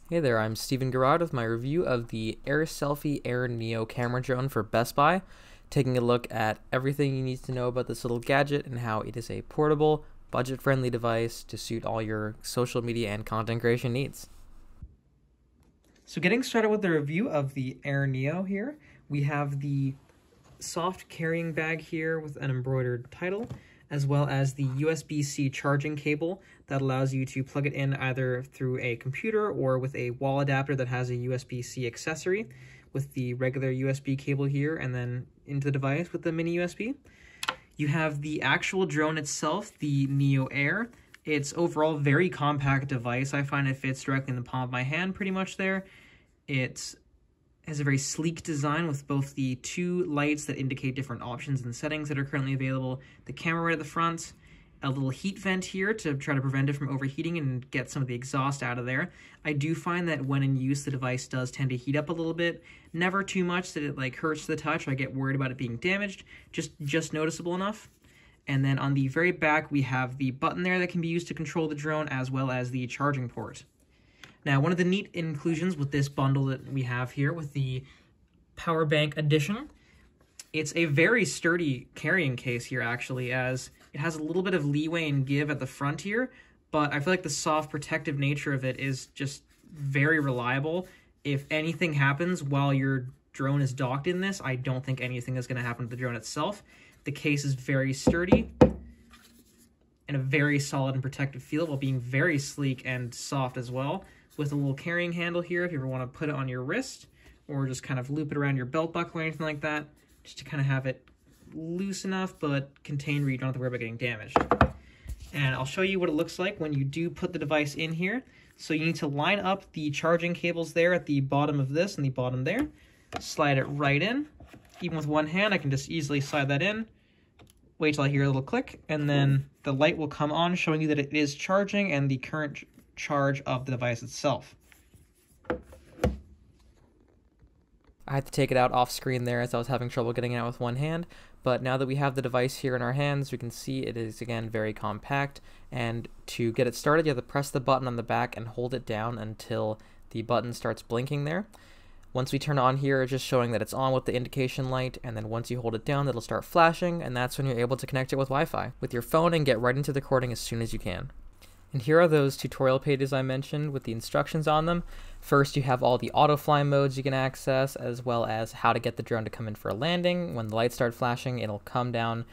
Hey there, I'm Stephen Garrard with my review of the AirSelfie AIR NEO camera drone for Best Buy, taking a look at everything you need to know about this little gadget and how it is a portable, budget-friendly device to suit all your social media and content creation needs. So getting started with the review of the AIR NEO here, we have the soft carrying bag here with an embroidered title, as well as the USB-C charging cable that allows you to plug it in either through a computer or with a wall adapter that has a USB-C accessory with the regular USB cable here and then into the device with the mini USB. You have the actual drone itself, the NEO Air. It's overall a very compact device. I find it fits directly in the palm of my hand pretty much there. It has a very sleek design with both the two lights that indicate different options and settings that are currently available, the camera right at the front, a little heat vent here to try to prevent it from overheating and get some of the exhaust out of there. I do find that when in use, the device does tend to heat up a little bit, never too much that it hurts the touch or I get worried about it being damaged, just noticeable enough. And then on the very back, we have the button there that can be used to control the drone as well as the charging port. Now, one of the neat inclusions with this bundle that we have here with the power bank edition, it's a very sturdy carrying case here actually, as it has a little bit of leeway and give at the front here, but I feel like the soft protective nature of it is just very reliable. If anything happens while your drone is docked in this, I don't think anything is going to happen to the drone itself. The case is very sturdy and a very solid and protective feel while being very sleek and soft as well, with a little carrying handle here if you ever want to put it on your wrist or just kind of loop it around your belt buckle or anything like that, just to kind of have it loose enough but contained where you don't have to worry about getting damaged. And I'll show you what it looks like when you do put the device in here. So you need to line up the charging cables there at the bottom of this and the bottom there. Slide it right in. Even with one hand, I can just easily slide that in. Wait till I hear a little click, and then the light will come on showing you that it is charging and the current charge of the device itself. I had to take it out off screen there as I was having trouble getting it out with one hand, but now that we have the device here in our hands, we can see it is again very compact, and to get it started you have to press the button on the back and hold it down until the button starts blinking there. Once we turn on here, it's just showing that it's on with the indication light, and then once you hold it down it'll start flashing, and that's when you're able to connect it with Wi-Fi with your phone and get right into the recording as soon as you can. And here are those tutorial pages I mentioned with the instructions on them. First, you have all the AutoFly modes you can access, as well as how to get the drone to come in for a landing. When the lights start flashing, it'll come down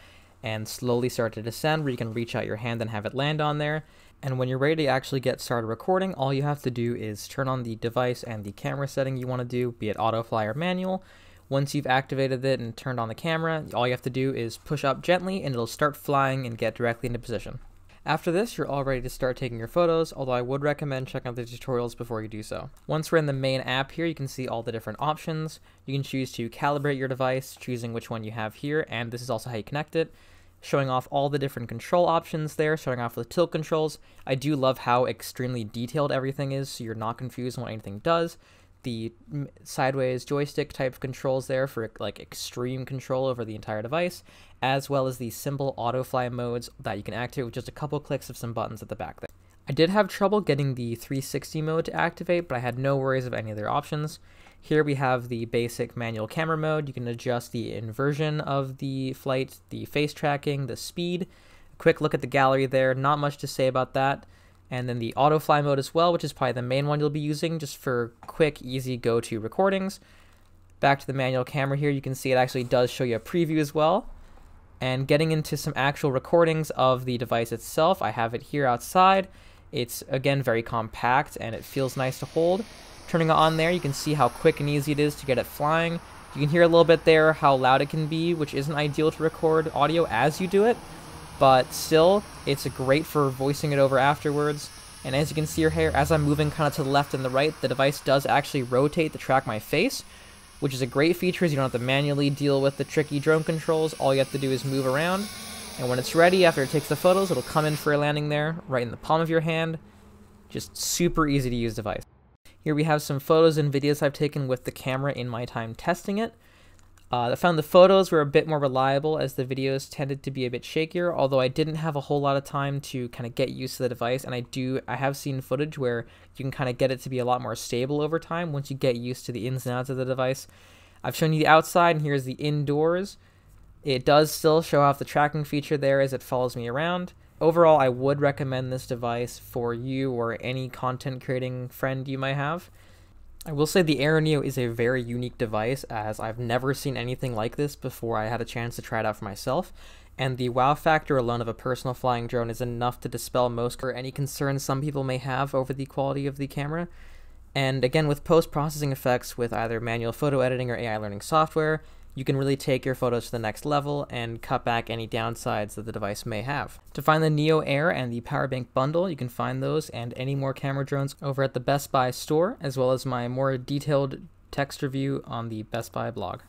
and slowly start to descend, where you can reach out your hand and have it land on there. And when you're ready to actually get started recording, all you have to do is turn on the device and the camera setting you want to do, be it AutoFly or manual. Once you've activated it and turned on the camera, all you have to do is push up gently and it'll start flying and get directly into position. After this, you're all ready to start taking your photos, although I would recommend checking out the tutorials before you do so. Once we're in the main app here, you can see all the different options. You can choose to calibrate your device, choosing which one you have here, and this is also how you connect it, showing off all the different control options there, showing off the tilt controls. I do love how extremely detailed everything is, so you're not confused on what anything does. The sideways joystick type of controls there for extreme control over the entire device, as well as the simple AutoFly modes that you can activate with just a couple clicks of some buttons at the back there. I did have trouble getting the 360 mode to activate, but I had no worries of any of their options. Here we have the basic manual camera mode. You can adjust the inversion of the flight, the face tracking, the speed. A quick look at the gallery there, not much to say about that. And then the AutoFly mode as well, which is probably the main one you'll be using just for quick, easy go-to recordings. Back to the manual camera here, you can see it actually does show you a preview as well. And getting into some actual recordings of the device itself, I have it here outside. It's, again, very compact and it feels nice to hold. Turning it on there, you can see how quick and easy it is to get it flying. You can hear a little bit there how loud it can be, which isn't ideal to record audio as you do it. But still, it's great for voicing it over afterwards. And as you can see here, as I'm moving kind of to the left and the right, the device does actually rotate to track my face, which is a great feature as you don't have to manually deal with the tricky drone controls. All you have to do is move around. And when it's ready, after it takes the photos, it'll come in for a landing there, right in the palm of your hand. Just super easy to use device. Here we have some photos and videos I've taken with the camera in my time testing it. I found the photos were a bit more reliable as the videos tended to be a bit shakier, although I didn't have a whole lot of time to kind of get used to the device, and I have seen footage where you can kind of get it to be a lot more stable over time once you get used to the ins and outs of the device. I've shown you the outside, and here's the indoors. It does still show off the tracking feature there as it follows me around. Overall, I would recommend this device for you or any content creating friend you might have. I will say the AIR NEO is a very unique device, as I've never seen anything like this before I had a chance to try it out for myself, and the wow factor alone of a personal flying drone is enough to dispel most or any concerns some people may have over the quality of the camera. And again, with post-processing effects with either manual photo editing or AI learning software, you can really take your photos to the next level and cut back any downsides that the device may have. To find the Neo Air and the power bank bundle, you can find those and any more camera drones over at the Best Buy store, as well as my more detailed text review on the Best Buy blog.